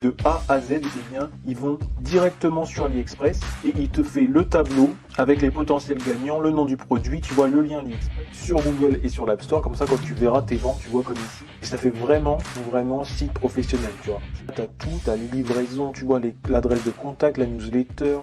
de A à Z, eh bien, ils vont directement sur AliExpress et il te fait le tableau avec les potentiels gagnants, le nom du produit, tu vois le lien AliExpress sur Google et sur l'App Store, comme ça quand tu verras tes ventes, tu vois comme ici. Et ça fait vraiment site professionnel, tu vois. Tu as tout, tu as les livraisons, tu vois l'adresse de contact, la newsletter.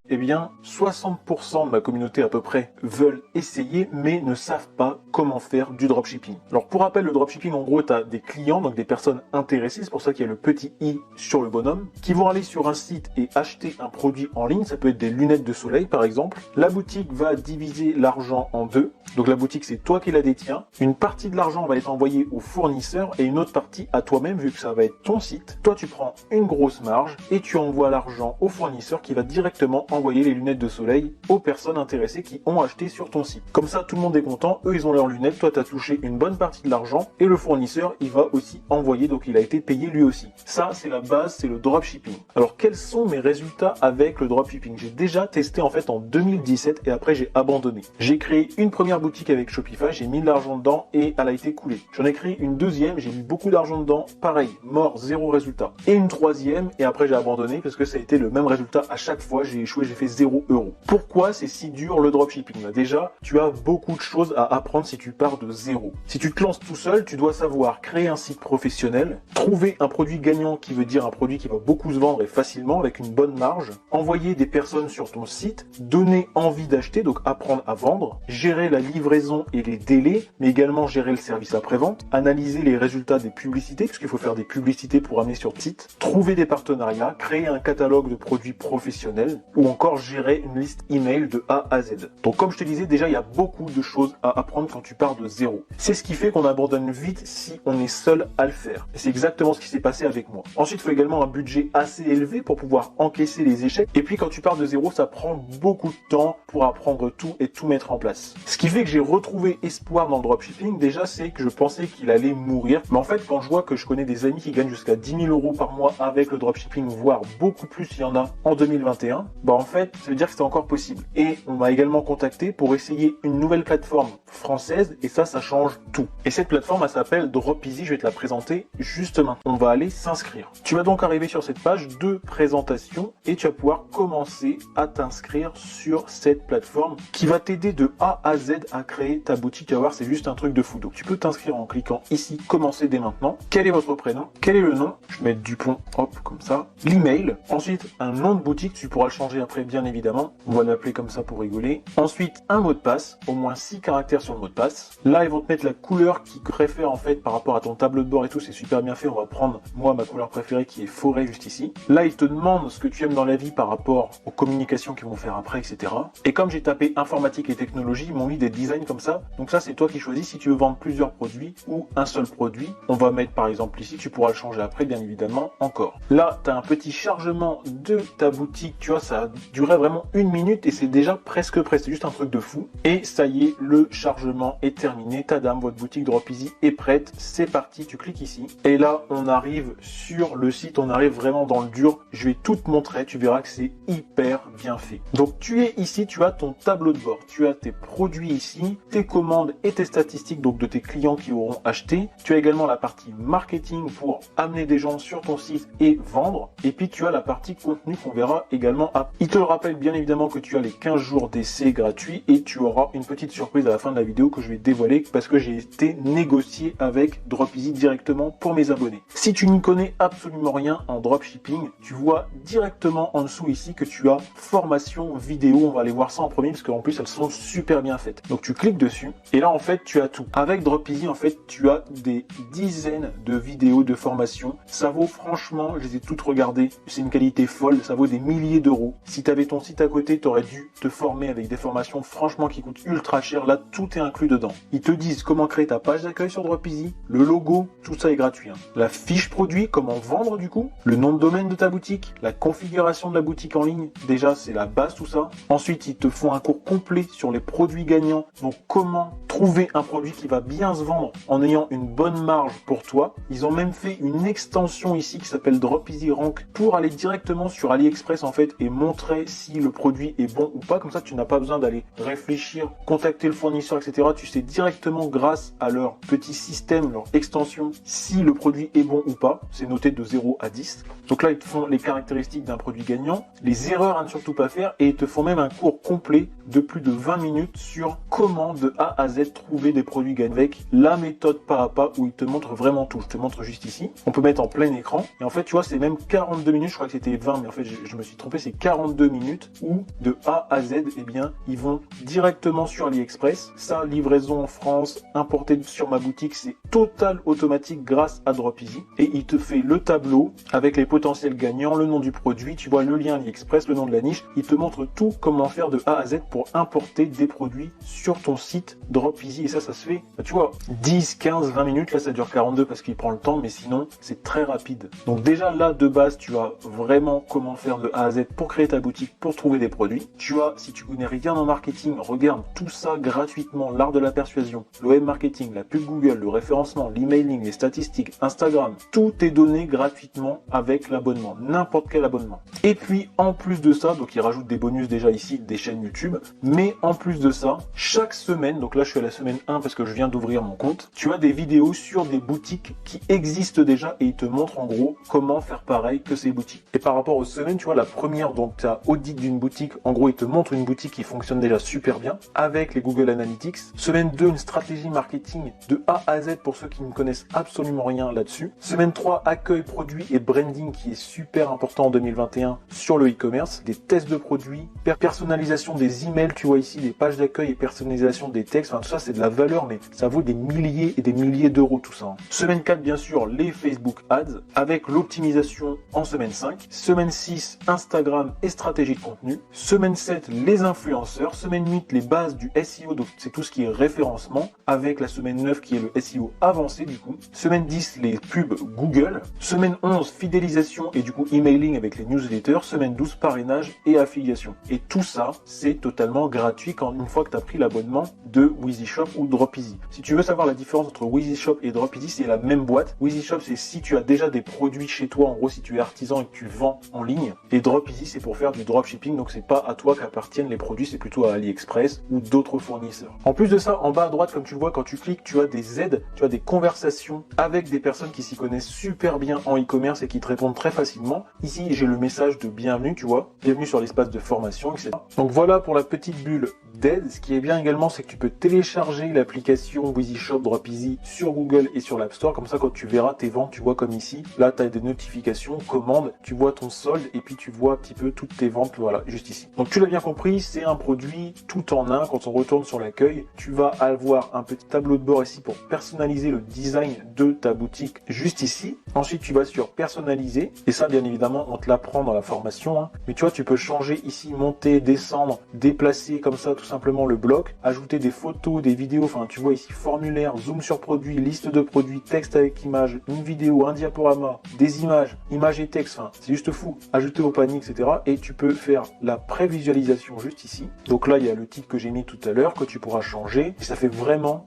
Eh bien, 60% de ma communauté à peu près veulent essayer, mais ne savent pas comment faire du dropshipping. Alors pour rappel, le dropshipping, en gros, tu as des clients, donc des personnes intéressées, c'est pour ça qu'il y a le petit i sur le bonhomme, qui vont aller sur un site et acheter un produit en ligne, ça peut être des lunettes de soleil par exemple. La boutique va diviser l'argent en deux, donc la boutique c'est toi qui la détiens. Une partie de l'argent va être envoyée au fournisseur et une autre partie à toi-même, vu que ça va être ton site. Toi tu prends une grosse marge et tu envoies l'argent au fournisseur qui va directement envoyer les lunettes de soleil aux personnes intéressées qui ont acheté sur ton site. Comme ça, tout le monde est content, eux ils ont leurs lunettes, toi tu as touché une bonne partie de l'argent et le fournisseur il va aussi envoyer, donc il a été payé lui aussi. Ça c'est la base, c'est le dropshipping. Alors quels sont mes résultats avec le dropshipping? J'ai déjà testé en fait en 2017 et après j'ai abandonné. J'ai créé une première boutique avec Shopify, j'ai mis de l'argent dedans et elle a été coulée. J'en ai créé une deuxième, j'ai mis beaucoup d'argent dedans, pareil, mort, zéro résultat. Et une troisième et après j'ai abandonné parce que ça a été le même résultat à chaque fois, j'ai échoué, j'ai fait 0 €. Pourquoi c'est si dur le dropshipping? Déjà, tu as beaucoup de choses à apprendre si tu pars de zéro. Si tu te lances tout seul, tu dois savoir créer un site professionnel, trouver un produit gagnant qui veut dire un produit qui va beaucoup se vendre et facilement avec une bonne marge, envoyer des personnes sur ton site, donner envie d'acheter, donc apprendre à vendre, gérer la livraison et les délais, mais également gérer le service après-vente, analyser les résultats des publicités, parce qu'il faut faire des publicités pour amener sur le site, trouver des partenariats, créer un catalogue de produits professionnels ou encore gérer une liste email de A à Z. Donc comme je te disais, déjà il y a beaucoup de choses à apprendre quand tu pars de zéro. C'est ce qui fait qu'on abandonne vite si on est seul à le faire. Et c'est exactement ce qui s'est passé avec moi. Ensuite, il faut également un budget assez élevé pour pouvoir encaisser les échecs. Et puis quand tu pars de zéro, ça prend beaucoup de temps pour apprendre tout et tout mettre en place. Ce qui fait que j'ai retrouvé espoir dans le dropshipping, déjà c'est que je pensais qu'il allait mourir. Mais en fait, quand je vois que je connais des amis qui gagnent jusqu'à 10 000 € par mois avec le dropshipping, voire beaucoup plus, il y en a en 2021, bah en fait, ça veut dire que c'est encore possible. Et on m'a également contacté pour essayer une nouvelle plateforme française et ça change tout. Et cette plateforme, elle s'appelle Dropeasy, je vais te la présenter juste maintenant. On va aller s'inscrire. Tu vas donc arriver sur cette page de présentation et tu vas pouvoir commencer à t'inscrire sur cette plateforme qui va t'aider de A à Z à créer ta boutique. Tu vas voir, c'est juste un truc de fou. Donc tu peux t'inscrire en cliquant ici, commencer dès maintenant. Quel est votre prénom? Quel est le nom? Je vais mettre Dupont, hop, comme ça. L'email. Ensuite, un nom de boutique, tu pourras le changer après, bien évidemment. On va l'appeler comme ça pour rigoler. Ensuite, un mot de passe, au moins 6 caractères sur le mot de passe. Là, ils vont te mettre la couleur qu'ils préfèrent en fait par rapport à ton tableau de bord et tout, c'est super bien fait. On va prendre, moi, ma couleur préférée qui est forêt juste ici. Là, ils te demandent ce que tu aimes dans la vie par rapport aux communications qu'ils vont faire après, etc. Et comme j'ai tapé informatique et technologie, ils m'ont mis des designs comme ça. Donc ça, c'est toi qui choisis si tu veux vendre plusieurs produits ou un seul produit. On va mettre par exemple ici, tu pourras le changer après, bien évidemment, encore. Là, tu as un petit chargement de ta boutique, tu vois, ça durait vraiment 1 minute et c'est déjà presque prêt, c'est juste un truc de fou. Et ça y est, le chargement est terminé, tadam, votre boutique Dropeasy est prête, c'est parti, tu cliques ici. Et là, on arrive sur le site, on arrive vraiment dans le dur, je vais tout te montrer, tu verras que c'est hyper bien fait. Donc tu es ici, tu as ton tableau de bord, tu as tes produits ici, tes commandes et tes statistiques donc de tes clients qui auront acheté. Tu as également la partie marketing pour amener des gens sur ton site et vendre. Et puis tu as la partie contenu qu'on verra également après. Il te le rappelle bien évidemment que tu as les 15 jours d'essai gratuits et tu auras une petite surprise à la fin de la vidéo que je vais dévoiler parce que j'ai été négocié avec Dropeasy directement pour mes abonnés. Si tu n'y connais absolument rien en dropshipping, tu vois directement en dessous ici que tu as formation vidéo. On va aller voir ça en premier parce qu'en plus elles sont super bien faites. Donc tu cliques dessus et là en fait tu as tout. Avec Dropeasy en fait tu as des dizaines de vidéos de formation. Ça vaut franchement, je les ai toutes regardées, c'est une qualité folle, ça vaut des milliers d'euros. Si tu avais ton site à côté, tu aurais dû te former avec des formations franchement qui coûtent ultra cher. Là tout est inclus dedans. Ils te disent comment créer ta page d'accueil sur Dropeasy, le logo, tout ça est gratuit. La fiche produit, comment vendre du coup, le nom de domaine de ta boutique, la configuration de la boutique en ligne, déjà c'est la base tout ça. Ensuite ils te font un cours complet sur les produits gagnants, donc comment trouver un produit qui va bien se vendre en ayant une bonne marge pour toi. Ils ont même fait une extension ici qui s'appelle Dropeasy Rank pour aller directement sur AliExpress en fait et montrer si le produit est bon ou pas. Comme ça, tu n'as pas besoin d'aller réfléchir, contacter le fournisseur, etc. Tu sais directement grâce à leur petit système, leur extension, si le produit est bon ou pas. C'est noté de 0 à 10. Donc là, ils te font les caractéristiques d'un produit gagnant, les erreurs à ne surtout pas faire, et ils te font même un cours complet de plus de 20 minutes sur comment de A à Z trouver des produits gagnants avec la méthode pas à pas où ils te montrent vraiment tout. Je te montre juste ici. On peut mettre en plein écran. Et en fait, tu vois, c'est même 42 minutes. Je crois que c'était 20, mais en fait, je me suis trompé. C'est 42 minutes où de A à Z, eh bien, ils vont directement sur AliExpress. Ça, livraison en France, importé sur ma boutique, c'est total automatique grâce à Dropeasy. Et il te fait le tableau avec les potentiels gagnants, le nom du produit. Tu vois le lien AliExpress, le nom de la niche. Il te montre tout comment faire de A à Z pour importer des produits sur ton site Dropeasy. Et ça se fait, tu vois, 10, 15, 20 minutes. Là, ça dure 42 parce qu'il prend le temps, mais sinon, c'est très rapide. Donc déjà, là, de base, tu as vraiment comment faire de A à Z pour créer ta boutique, pour trouver des produits. Tu as, si tu connais rien en marketing, regarde tout ça gratuitement, l'art de la persuasion, le web marketing, la pub Google, le référencement, l'emailing, les statistiques, Instagram. Tout est donné gratuitement avec l'abonnement, n'importe quel abonnement. Et puis, en plus de ça, donc il rajoute des bonus déjà ici, des chaînes YouTube, mais en plus de ça, chaque semaine, donc là, je suis à la semaine 1 parce que je viens d'ouvrir mon compte, tu as des vidéos sur des boutiques qui existent déjà et ils te montrent en gros comment faire pareil que ces boutiques. Et par rapport aux semaines, tu vois, la première, donc tu as audit d'une boutique, en gros, ils te montrent une boutique qui fonctionne déjà super bien avec les Google Analytics. Semaine 2, une stratégie marketing de A à Z pour ceux qui ne connaissent absolument rien là-dessus. Semaine 3, accueil, produit et branding qui est super important en 2021 sur le e-commerce. Des tests de produits, personnalisation des emails, tu vois ici, des pages d'accueil et personnalisation des textes. Enfin, tout ça, c'est de la valeur, mais ça vaut des milliers et des milliers d'euros tout ça. Hein. Semaine 4, bien sûr, les Facebook Ads avec l'optimisation en semaine 5. Semaine 6, Instagram et stratégie de contenu. Semaine 7, les influenceurs. Semaine 8, les bases du SEO, donc c'est tout ce qui est référencement, avec la semaine 9 qui est le SEO avancé du coup. Semaine 10, les pubs Google. Semaine 11, fidélisation et du coup emailing avec les newsletters. Semaine 12, parrainage et affiliation. Et tout ça, c'est totalement gratuit quand une fois que tu as pris l'abonnement de WheezyShop ou Dropeasy. Si tu veux savoir la différence entre WheezyShop et Dropeasy, c'est la même boîte. WheezyShop, c'est si tu as déjà des produits chez toi, en gros si tu es artisan et que tu vends en ligne. Et Dropeasy, c'est pour faire du dropshipping, donc c'est pas à toi qu'appartiennent les produits, c'est plutôt à AliExpress ou d'autres fournisseurs. En plus de ça, en bas à droite, comme tu le vois, quand tu cliques, tu as des aides, tu as des conversations avec des personnes qui s'y connaissent super bien en e-commerce et qui te répondent très facilement. Ici, j'ai le message de bienvenue, tu vois, bienvenue sur l'espace de formation, etc. Donc voilà pour la petite bulle d'aide. Ce qui est bien également, c'est que tu peux télécharger l'application WheezyShop Dropeasy sur Google et sur l'App Store. Comme ça, quand tu verras tes ventes, tu vois comme ici. Là, tu as des notifications, commandes, tu vois ton solde et puis tu vois un petit peu toutes tes ventes, voilà, juste ici. Donc tu l'as bien compris, c'est un produit tout en un. Quand on retourne sur l'accueil, tu vas avoir un petit tableau de bord ici pour personnaliser le design de ta boutique juste ici. Ensuite, tu vas sur personnaliser et ça, bien évidemment, on te l'apprend dans la formation. Hein. Mais tu vois, tu peux changer ici, monter, descendre, déplacer comme ça tout simplement le bloc, ajouter des photos, des vidéos. Enfin, tu vois ici formulaire, zoom sur produit, liste de produits, texte avec image, une vidéo, un diaporama, des images, images et texte. Enfin, c'est juste fou. Ajouter au panier, etc. Et tu peux faire la prévisualisation juste ici. Donc là, il y a le titre que j'ai mis tout à l'heure que tu pourras changer. Et ça fait vraiment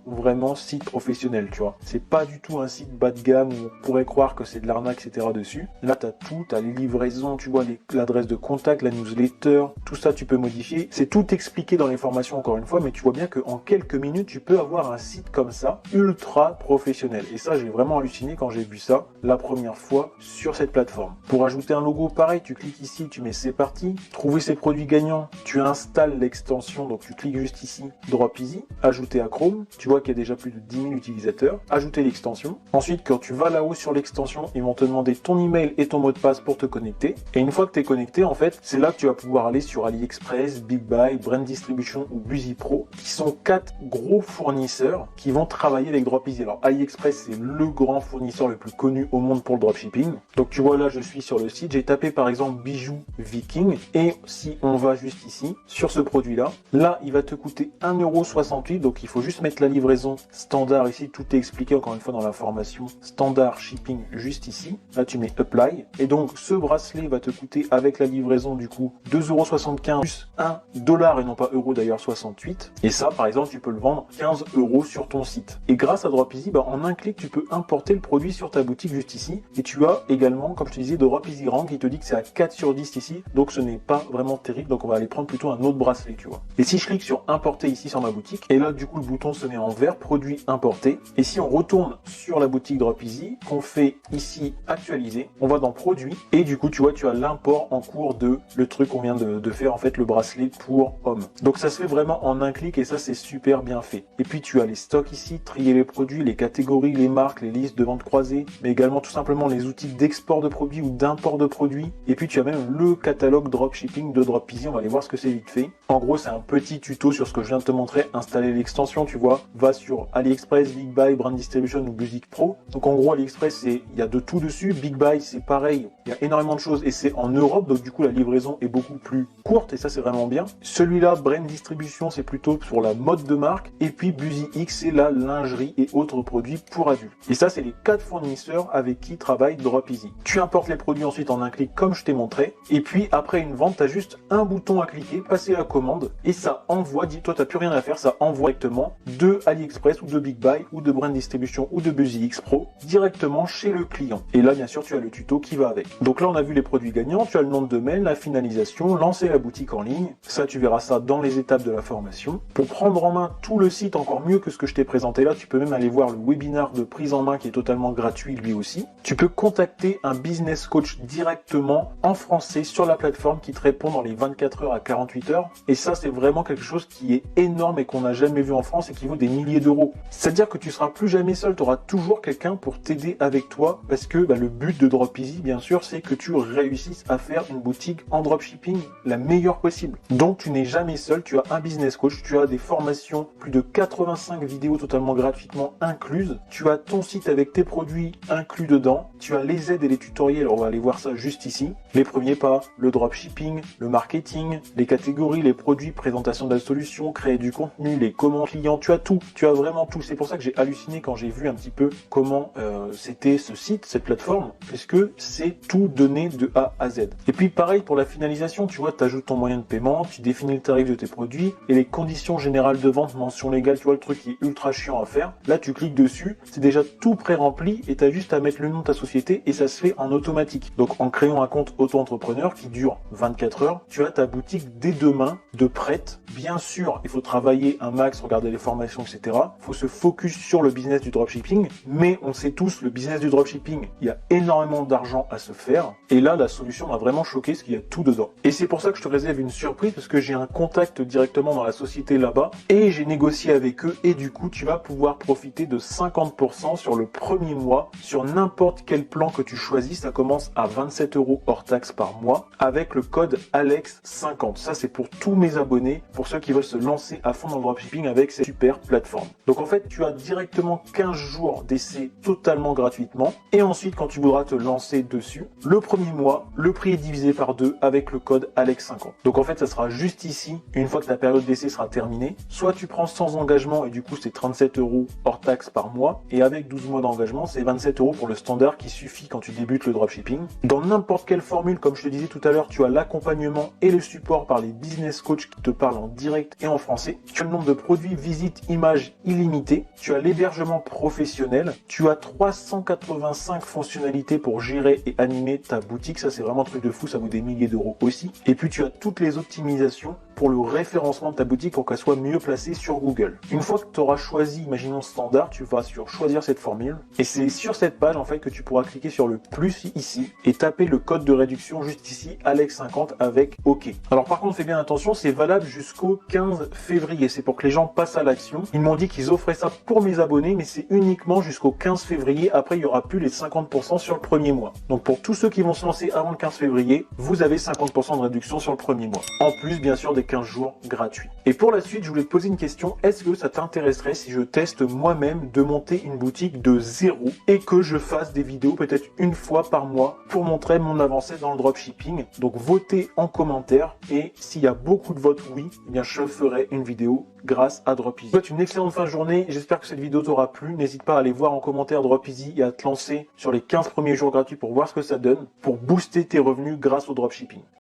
site professionnel, tu vois. C'est pas du tout un site bas de gamme où on pourrait croire que c'est de l'arnaque, etc. dessus. Là, tu as tout, tu as les livraisons, tu vois l'adresse de contact, la newsletter, tout ça, tu peux modifier. C'est tout expliqué dans les formations encore une fois, mais tu vois bien qu'en quelques minutes, tu peux avoir un site comme ça, ultra professionnel. Et ça, j'ai vraiment halluciné quand j'ai vu ça la première fois sur cette plateforme. Pour ajouter un logo, pareil, tu cliques ici, tu mets c'est parti. Trouver ses produits gagnants, tu installes l'extension, donc tu cliques juste ici, Dropeasy, ajouter à Chrome, tu vois qu'il y a déjà plus de 10 000 utilisateurs, ajouter l'extension. Ensuite, quand tu vas là-haut sur l'extension, ils vont te demander ton email et ton mot de passe pour te connecter. Et une fois que tu es connecté, en fait, c'est là que tu vas pouvoir aller sur AliExpress, Big Buy, Brand Distribution ou BusyPro, qui sont 4 gros fournisseurs qui vont travailler avec Dropeasy. Alors AliExpress, c'est le grand fournisseur le plus connu au monde pour le dropshipping. Donc tu vois là, je suis sur le site, j'ai tapé par exemple bijoux Viking et si on va juste ici, sur ce produit-là, là, il va te coûter 1,68 €, donc il faut juste mettre la livraison standard ici, tout est expliqué encore une fois dans la formation, standard shipping juste ici. Là, tu mets apply. Et donc, ce bracelet va te coûter avec la livraison du coup 2,75 € plus 1 dollar et non pas euro d'ailleurs 68. Et ça, par exemple, tu peux le vendre 15 € sur ton site. Et grâce à Dropeasy, en un clic, tu peux importer le produit sur ta boutique juste ici. Et tu as également, comme je te disais, Dropeasy Rank qui te dit que c'est à 4 sur 10 ici. Donc, ce n'est pas vraiment terrible. Donc, on va aller prendre plutôt un autre bracelet, tu vois. Et si je clique sur importer ici sur ma boutique, et là, du coup, le bouton se met en vert, produit importé. Et si on retourne sur la boutique Dropeasy, qu'on fait ici actualiser, on va dans produit. Et du coup, tu vois, tu as l'import en cours de le truc qu'on vient de faire, en fait, le bracelet pour homme. Donc, ça se fait vraiment en un clic et ça, c'est super bien fait. Et puis, tu as les stocks ici, trier les produits, les catégories, les marques, les listes de vente croisées, mais également tout simplement les outils d'export de produits ou d'import de produits. Et puis, tu as même le catalogue dropshipping de Dropeasy. On va aller voir ce que c'est vite fait. En gros, c'est un petit tuto sur ce que je viens de te montrer. Installer l'extension, tu vois. Va sur AliExpress, Big Buy, Brand Distribution ou Music Pro. Donc, en gros, AliExpress, il y a de tout dessus. Big Buy, c'est pareil. Il y a énormément de choses et c'est en Europe. Donc, du coup, la livraison est beaucoup plus courte et ça, c'est vraiment bien. Celui-là, Brand Distribution, c'est plutôt sur la mode de marque. Et puis, Busy X, c'est la lingerie et autres produits pour adultes. Et ça, c'est les 4 fournisseurs avec qui travaille Dropeasy. Tu importes les produits ensuite en un clic comme je t'ai montré. Et puis, après une vente, tu as juste un bouton à cliquer, passer la commande et ça envoie, dis-toi, tu n'as plus rien à faire, ça envoie directement de AliExpress ou de Big Buy ou de Brand Distribution ou de Busy X Pro directement chez le client. Et là, bien sûr, tu as le tuto qui va avec. Donc là, on a vu les produits gagnants, tu as le nom de domaine, la finalisation, lancer la boutique en ligne. Ça, tu verras ça dans les étapes de la formation. Pour prendre en main tout le site encore mieux que ce que je t'ai présenté là, tu peux même aller voir le webinaire de prise en main qui est totalement gratuit lui aussi. Tu peux contacter un business coach directement en français sur la plateforme qui te répond dans les 24 heures à 48 heures. Et ça, c'est vraiment quelque chose qui est énorme et qu'on n'a jamais vu en France et qui vaut des milliers d'euros. C'est-à-dire que tu seras plus jamais seul, tu auras toujours quelqu'un pour t'aider avec toi parce que le but de Dropeasy, bien sûr, c'est que tu réussisses à faire une boutique en dropshipping la meilleure possible. Donc, tu n'es jamais seul, tu as un business coach, tu as des formations, plus de 85 vidéos totalement gratuitement incluses, tu as ton site avec tes produits inclus dedans, tu as les aides et les tutoriels, on va aller voir ça juste ici, les premiers pas, le dropshipping, le marketing, les catégories, les produits, présentation de la solution, créer du contenu, les commandes clients, tu as tout, tu as vraiment tout. C'est pour ça que j'ai halluciné quand j'ai vu un petit peu comment c'était ce site, cette plateforme, puisque c'est tout donné de A à Z. Et puis pareil pour la finalisation, tu vois, tu ajoutes ton moyen de paiement, tu définis le tarif de tes produits et les conditions générales de vente, mention légale, tu vois le truc qui est ultra chiant à faire. Là, tu cliques dessus, c'est déjà tout pré-rempli et tu as juste à mettre le nom de ta société et ça se fait en automatique. Donc en créant un compte auto-entrepreneur qui dure 24 heures, tu as ta boutique dès demain de prête. Bien sûr, il faut travailler un max, regarder les formations, etc. Il faut se focus sur le business du dropshipping, mais on sait tous, le business du dropshipping, il y a énormément d'argent à se faire. Et là, la solution m'a vraiment choqué parce qu'il y a tout dedans. Et c'est pour ça que je te réserve une surprise parce que j'ai un contact directement dans la société là-bas et j'ai négocié avec eux et du coup, tu vas pouvoir profiter de 50% sur le premier mois sur n'importe quel plan que tu choisis. Ça commence à 27 € hors taxe par mois avec le code ALEX50. Ça, c'est pour tous mes abonnés, pour ceux qui veulent se lancer à fond dans le dropshipping avec cette super plateforme. Donc en fait, tu as directement 15 jours d'essai totalement gratuitement et ensuite, quand tu voudras te lancer dessus, le premier mois, le prix est divisé par 2 avec le code ALEX50. Donc en fait, ça sera juste ici, une fois que ta période d'essai sera terminée, soit tu prends sans engagement et du coup, c'est 37 € hors taxe par mois et avec 12 mois d'engagement, c'est 27 € pour le standard qui suffit quand tu débutes le dropshipping. Dans n'importe quelle formule, comme je te disais tout à l'heure, tu as l'accompagnement et le support par les business coachs qui te parlent en direct et en français. Tu as le nombre de produits, visites, images illimitées. Tu as l'hébergement professionnel. Tu as 385 fonctionnalités pour gérer et animer ta boutique. Ça, c'est vraiment un truc de fou. Ça vaut des milliers d'euros aussi. Et puis, tu as toutes les optimisations pour le référencement de ta boutique pour qu'elle soit mieux placée sur Google. Une fois que tu auras choisi, imaginons standard, tu vas sur choisir cette formule. Et c'est sur cette page, en fait, que tu pourras cliquer sur le plus ici et taper le code de réduction juste ici, ALEX50 avec OK. Alors, par contre, fais bien attention, c'est valable jusqu'au 15 février. C'est pour que les gens passent à l'action. Ils m'ont dit qu'ils offraient ça pour mes abonnés, mais c'est uniquement jusqu'au 15 février. Après, il n'y aura plus les 50% sur le premier mois. Donc, pour tous ceux qui vont se lancer avant le 15 février, vous avez 50% de réduction sur le premier mois. En plus, bien sûr, des 15 jours gratuits. Et pour la suite, je voulais te poser une question. Est-ce que ça t'intéresserait si je teste moi-même de monter une boutique de zéro et que je fasse des vidéos peut-être une fois par mois pour montrer mon avancée dans le dropshipping. Donc votez en commentaire et s'il y a beaucoup de votes oui, eh bien je ferai une vidéo grâce à Dropeasy. Je vous souhaite une excellente fin de journée. J'espère que cette vidéo t'aura plu. N'hésite pas à aller voir en commentaire Dropeasy et à te lancer sur les 15 premiers jours gratuits pour voir ce que ça donne, pour booster tes revenus grâce au dropshipping.